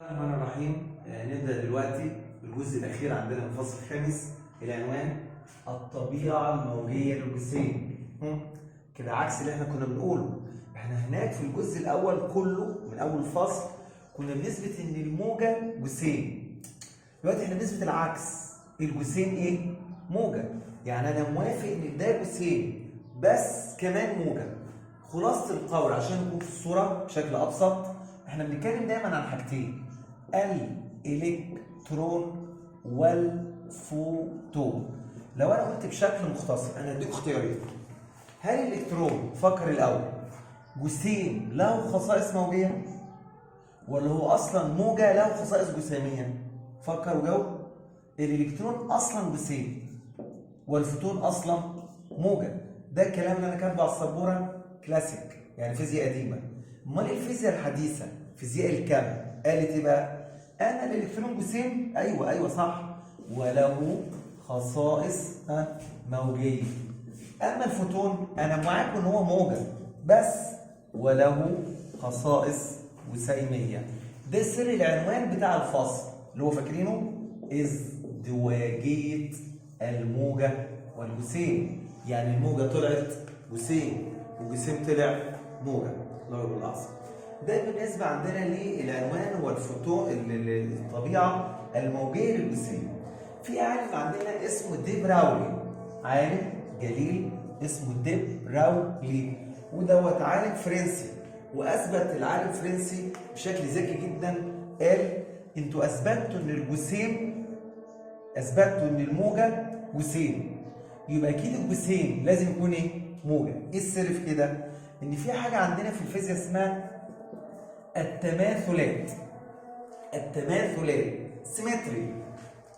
بسم الله الرحمن الرحيم. نبدأ دلوقتي بالجزء الأخير عندنا من الفصل الخامس. العنوان الطبيعة الموجية للجسيم. كده عكس اللي احنا كنا بنقوله. احنا هناك في الجزء الأول كله من أول الفصل كنا بنثبت إن الموجة جسيم. دلوقتي احنا بنثبت العكس، الجسيم إيه؟ موجة. يعني أنا موافق إن ده جسيم بس كمان موجة. خلاصة القول عشان نكون في الصورة بشكل أبسط، احنا بنتكلم دايما عن حاجتين: الالكترون والفوتون. لو انا قلت بشكل مختصر، انا هديك اختيارين. هل الالكترون، فكر الاول، جسيم له خصائص موجيه ولا هو اصلا موجه له خصائص جسيميه؟ فكر وجاوب. الالكترون اصلا جسيم والفوتون اصلا موجه. ده الكلام اللي انا كاتبه على السبوره كلاسيك، يعني فيزياء قديمه. امال الفيزياء الحديثه، فيزياء الكم، قالت ايه بقى؟ انا الالكترون جسيم، ايوه صح، وله خصائص موجيه. اما الفوتون انا معاكم ان هو موجه بس وله خصائص جسيميه. ده سر العنوان بتاع الفصل اللي هو فاكرينه، ازدواجيه الموجه والجسيم. يعني الموجه طلعت جسيم والجسيم طلع موجه. الله يرضى العظيم. ده بالنسبه عندنا للعنوان هو الفوتون، الطبيعه الموجيه للجسيم. في عالم عندنا اسمه دي براولي، عالم جليل اسمه دي براولي، ودوت عالم فرنسي. واثبت العالم الفرنسي بشكل ذكي جدا، قال انتوا اثبتوا ان الجسيم، اثبتوا ان الموجه جسيم، يبقى اكيد الجسيم لازم يكون ايه؟ موجه. ايه السر في كده؟ ان في حاجه عندنا في الفيزياء اسمها التماثلات. التماثلات سيمتري.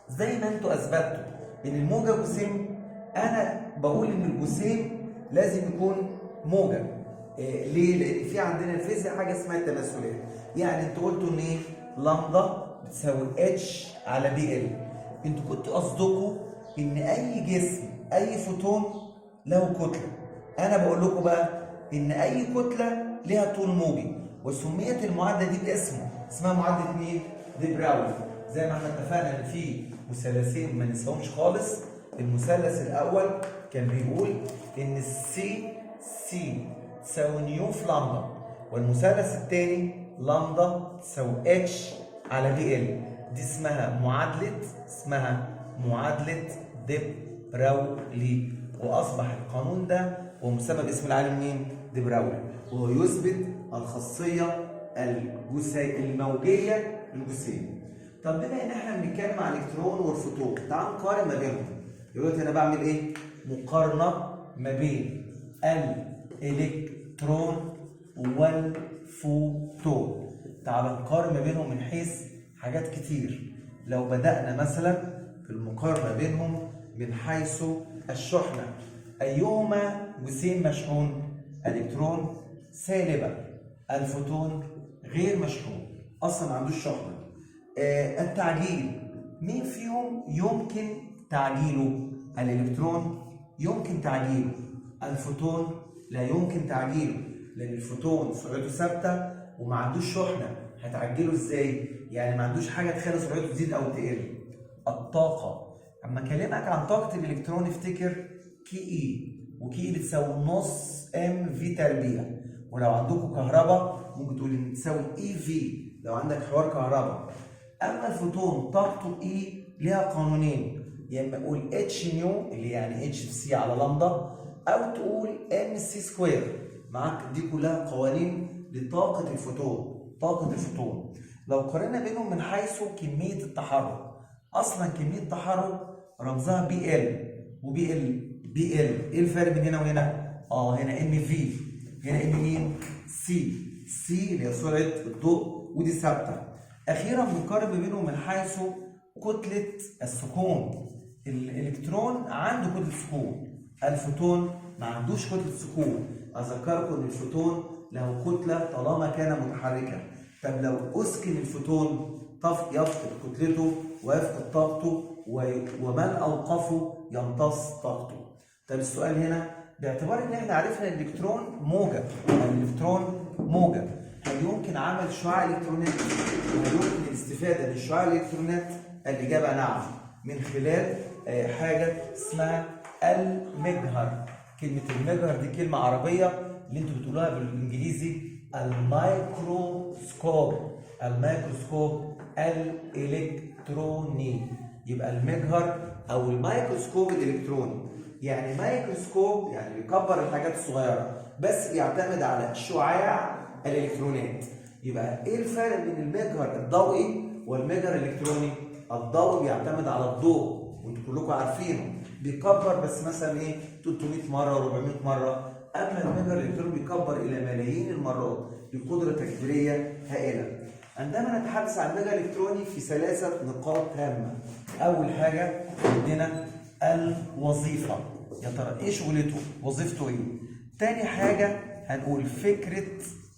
زي ما انتوا اثبتوا ان الموجه جسيم، انا بقول ان الجسيم لازم يكون موجه. ليه؟ لان في عندنا الفيزياء حاجه اسمها التماثلات. يعني انتوا قلتوا ان ايه؟ لامدا بتساوي اتش على بي ال. انتوا كنتوا قصدكم ان اي جسم، اي فوتون له كتله. انا بقول لكم بقى ان اي كتله لها طول موجي، وسميت المعادله دي باسمه، اسمها معادله مين؟ دي براولي. زي ما احنا اتفقنا ان في مثلثين ما ننساهمش خالص. المثلث الاول كان بيقول ان السي تساوي نيو في لامدا، والمثلث الثاني لامدا تساوي اتش على بي ال. دي اسمها معادله دي براولي. واصبح القانون ده هو مسمى باسم العالم مين؟ دي براولي، وهو يثبت الخاصيه الموجيه للجسيم. طب بما ان احنا بنتكلم عن الالكترون والفوتون، تعال نقارن ما بينهم. دلوقتي انا بعمل ايه؟ مقارنه ما بين الالكترون والفوتون. تعال نقارن ما بينهم من حيث حاجات كتير. لو بدأنا مثلا في المقارنه بينهم من حيث الشحنه، ايهما جسيم مشحون؟ الالكترون سالبه، الفوتون غير مشحون، اصلا ما عندوش شحنه. التعجيل، مين فيهم يمكن تعجيله؟ الالكترون يمكن تعجيله، الفوتون لا يمكن تعجيله، لان الفوتون سرعته ثابته وما عندوش شحنه. هتعجله ازاي؟ يعني ما عندوش حاجه تخلي سرعته تزيد او تقل. الطاقه، اما اكلمك عن طاقه الالكترون افتكر كي اي، وكي اي بتساوي نص ام في تربيع. ولو عندكم كهرباء ممكن تقول ان تساوي اي في لو عندك حوار كهرباء. اما الفوتون طاقته اي ليها قانونين، يا اما اقول اتش نيو اللي يعني اتش في سي على لامدا، او تقول ام سي سكوير. معاك دي كلها قوانين لطاقه الفوتون. طاقه الفوتون لو قارنا بينهم من حيث كميه التحرك، اصلا كميه التحرك رمزها بي ال وبي ال. ايه الفرق بين هنا وهنا؟ هنا ام في، هنا ام مين؟ سي اللي هي سرعه الضوء ودي ثابته. اخيرا بنقارن بينهم من حيث كتله السكون. الالكترون عنده كتله سكون، الفوتون ما عندوش كتله سكون. اذكركم ان الفوتون له كتله طالما كان متحركا. طب لو اسكن الفوتون يفقد كتلته ويفقد طاقته، ومن اوقفه يمتص طاقته. طب السؤال هنا، باعتبار ان احنا عرفنا الالكترون موجه، هل يمكن عمل شعاع الكترونات؟ هل يمكن الاستفاده من شعاع الالكترونات؟ الاجابه نعم، من خلال حاجه اسمها المجهر. كلمه المجهر دي كلمه عربيه اللي انتوا بتقولوها بالانجليزي الميكروسكوب. الميكروسكوب الالكتروني. يبقى المجهر او الميكروسكوب الالكتروني، يعني ميكروسكوب يعني بيكبر الحاجات الصغيره بس بيعتمد على شعاع الالكترونات. يبقى ايه الفرق بين المجهر الضوئي والمجهر الالكتروني؟ الضوئي بيعتمد على الضوء وانتوا كلكم عارفينه، بيكبر بس مثلا ايه 300 مره 400 مره. اما المجهر الالكتروني بيكبر الى ملايين المرات بقدره تكبيريه هائله. عندما نتحدث عن المجهر الالكتروني في 3 نقاط هامه. اول حاجه عندنا الوظيفه، يا ترى ايه شغلته؟ وظيفته ايه؟ تاني حاجه هنقول فكره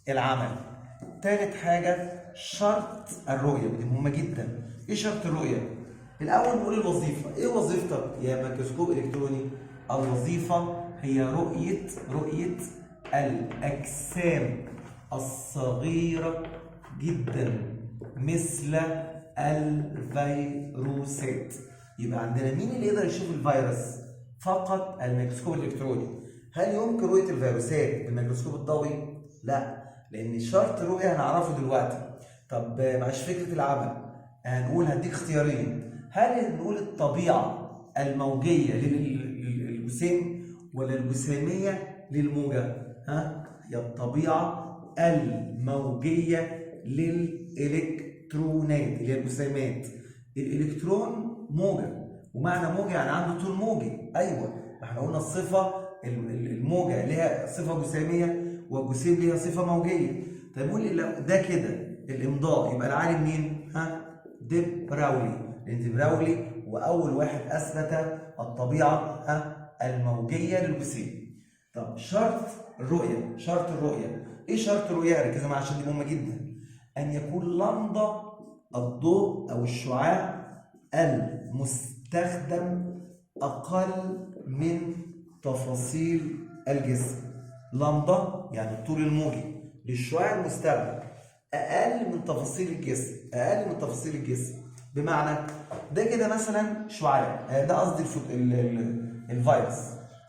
العمل. تالت حاجه شرط الرؤيه، دي مهمه جدا. ايه شرط الرؤيه؟ الاول نقول الوظيفه. ايه وظيفتك يا ميكروسكوب الكتروني؟ الوظيفه هي رؤيه الاجسام الصغيره جدا مثل الفيروسات. يبقى عندنا مين اللي يقدر يشوف الفيروس؟ فقط الميكروسكوب الالكتروني. هل يمكن رؤيه الفيروسات بالميكروسكوب الضوئي؟ لا، لان شرط الرؤيه هنعرفه دلوقتي. طب معلش فكره العمل، هنقول هديك اختيارين. هل نقول الطبيعه الموجيه للجسيم ولا الجسيميه للموجه؟ هي الطبيعه الموجيه للالكترونات اللي هي الجسيمات. الالكترون موجه، ومعنى موجه يعني عنده طول موجي. ايوه، احنا قلنا الصفه الموجه ليها صفه جسيميه والجسيم ليها صفه موجيه. طيب نقول ده كده الامضاء، يبقى العالم مين؟ دي براولي. لان دي براولي واول واحد اثبت الطبيعه الموجيه للجسيم. طب شرط الرؤيه، ايه شرط الرؤيه؟ ركزوا معايا عشان دي مهمه جدا. ان يكون لمضه الضوء او الشعاع المستخدم اقل من تفاصيل الجسم. لمضه يعني الطول الموجي للشعاع المستخدم اقل من تفاصيل الجسم. بمعنى ده كده مثلا شعاع، ده قصدي الفيروس.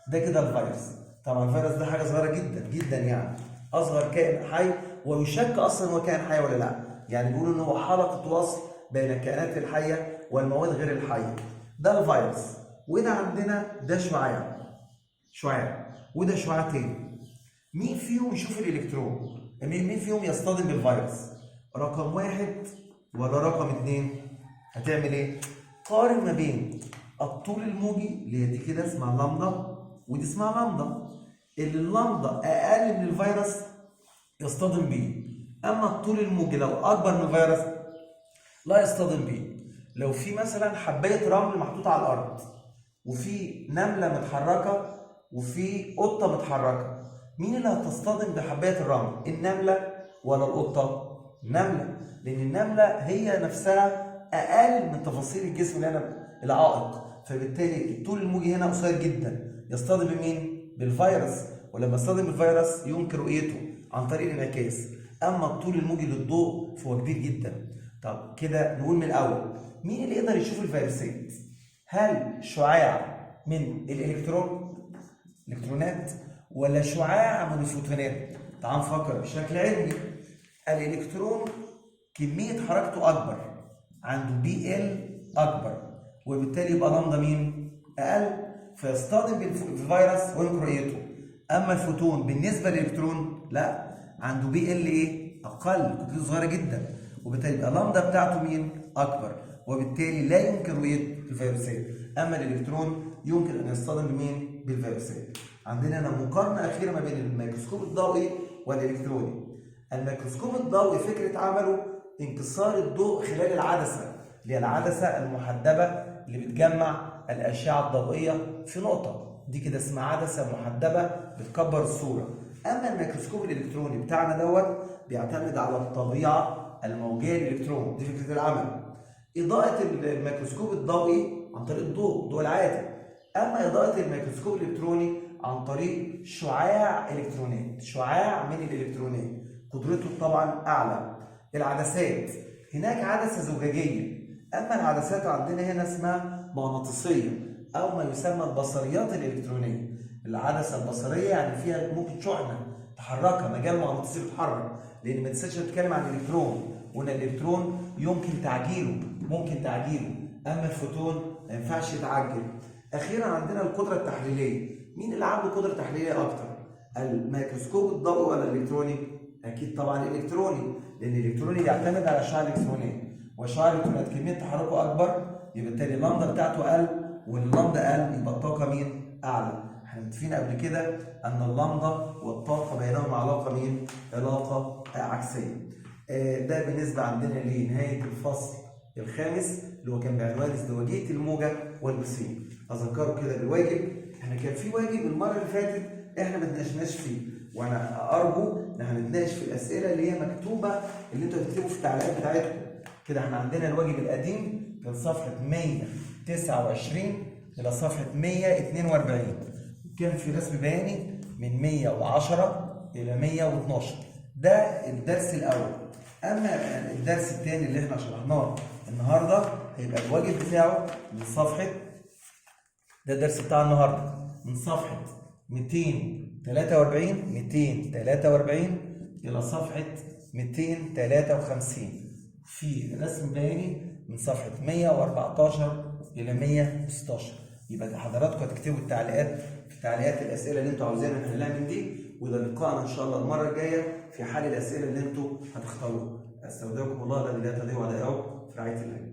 ده كده الفيروس. طبعا الفيروس ده حاجه صغيره جدا جدا، يعني اصغر كائن حي، ويشك اصلا هو كائن حي ولا لا. يعني بيقولوا ان هو حلقه وصل بين الكائنات الحيه والمواد غير الحيه. ده الفيروس، وده عندنا ده شعاع وده شعاع تاني. مين فيهم يشوف الالكترون؟ مين فيهم يصطدم بالفيروس؟ رقم 1 ولا رقم 2؟ هتعمل ايه؟ قارن ما بين الطول الموجي اللي هي دي كده اسمها لامدا، ودي اسمها لامدا. اللي اللامدا اقل من الفيروس يصطدم بيه، اما الطول الموجي لو اكبر من الفيروس لا يصطدم بيه. لو في مثلا حبايه رمل محطوطه على الارض، وفي نمله متحركه وفي قطه متحركه، مين اللي هتصطدم بحبايه الرمل؟ النمله ولا القطه؟ النمله، لان النمله هي نفسها اقل من تفاصيل الجسم اللي انا العائق، فبالتالي الطول الموجي هنا قصير جدا، يصطدم بمين؟ بالفيروس. ولما يصطدم بالفيروس يمكن رؤيته عن طريق الانعكاس. اما الطول الموجي للضوء فهو كبير جدا. طب كده نقول من الاول، مين اللي يقدر يشوف الفيروسات؟ هل شعاع من الالكترونات ولا شعاع من الفوتونات؟ تعال نفكر بشكل علمي. الالكترون كميه حركته اكبر، عنده بي ال اكبر، وبالتالي يبقى لامدا مين؟ اقل، فيصطدم بالفيروس ويمكن رؤيته. اما الفوتون بالنسبه للالكترون لا، عنده بي ال ايه؟ اقل، كتلته صغيره جدا، وبالتالي يبقى لامدا بتاعته مين؟ اكبر، وبالتالي لا يمكن رؤيه الفيروسات. اما الالكترون يمكن ان يصطدم بمين؟ بالفيروسات. عندنا هنا مقارنه اخيره ما بين الميكروسكوب الضوئي والالكتروني. الميكروسكوب الضوئي فكره عمله انكسار الضوء خلال العدسه، اللي هي العدسه المحدبه اللي بتجمع الاشعه الضوئيه في نقطه، دي كده اسمها عدسه محدبه بتكبر الصوره. اما الميكروسكوب الالكتروني بتاعنا بيعتمد على الطبيعه الموجيه للالكترون، دي فكره العمل. اضاءه الميكروسكوب الضوئي عن طريق الضوء العادي، اما اضاءه الميكروسكوب الالكتروني عن طريق شعاع الكترونات، شعاع من الالكترونات. قدرته طبعا اعلى. العدسات، هناك عدسه زجاجيه، اما العدسات عندنا هنا اسمها مغناطيسيه او ما يسمى البصريات الالكترونيه. العدسه البصريه يعني فيها ممكن شحنه تحركها، مجال مغناطيسي بيتحرك، لان ما تنساش بتتكلم عن الالكترون، وان الالكترون يمكن تعجيله، اما الفوتون ما ينفعش يتعجل. اخيرا عندنا القدره التحليليه. مين اللي عنده قدره تحليليه اكتر؟ الميكروسكوب الضوئي ولا الالكتروني؟ اكيد طبعا الالكتروني، لان الالكتروني بيعتمد على الاشعه الالكترونيه، والاشعه الالكترونيه كميه تحركه اكبر، يبقى بالتالي اللمضه بتاعته اقل، واللمضه اقل يبقى الطاقه مين؟ اعلى. احنا متفقين قبل كده ان اللمضه والطاقه بينهما علاقه مين؟ علاقه عكسيه. ده بالنسبه عندنا لنهايه الفصل الخامس اللي هو كان بعنوان ازدواجيه الموجه والجسيم. اذكروا كده بالواجب، احنا كان في واجب المره اللي فاتت احنا ما اتناقشناش فيه، وانا ارجو ان احنا نتناقش في الاسئله اللي هي مكتوبه اللي انتوا هتكتبوا في التعليقات بتاعتكم. كده احنا عندنا الواجب القديم كان صفحه 129 الى صفحه 142، كان في رسم بياني من 110 الى 112. ده الدرس الاول. اما الدرس الثاني اللي احنا شرحناه النهارده هيبقى الواجب بتاعه من صفحه، ده الدرس بتاع النهارده، من صفحه 243 الى صفحه 253، في رسم بياني من صفحه 114 الى 116. يبقى حضراتكم هتكتبوا التعليقات في تعليقات الاسئله اللي انتوا عاوزينها نحلها من دي، وده لقاءنا ان شاء الله المره الجايه في حل الاسئله اللي انتوا هتختاروها. استودعكم الله الذي لا تضيع ودائعه في رعايه الله.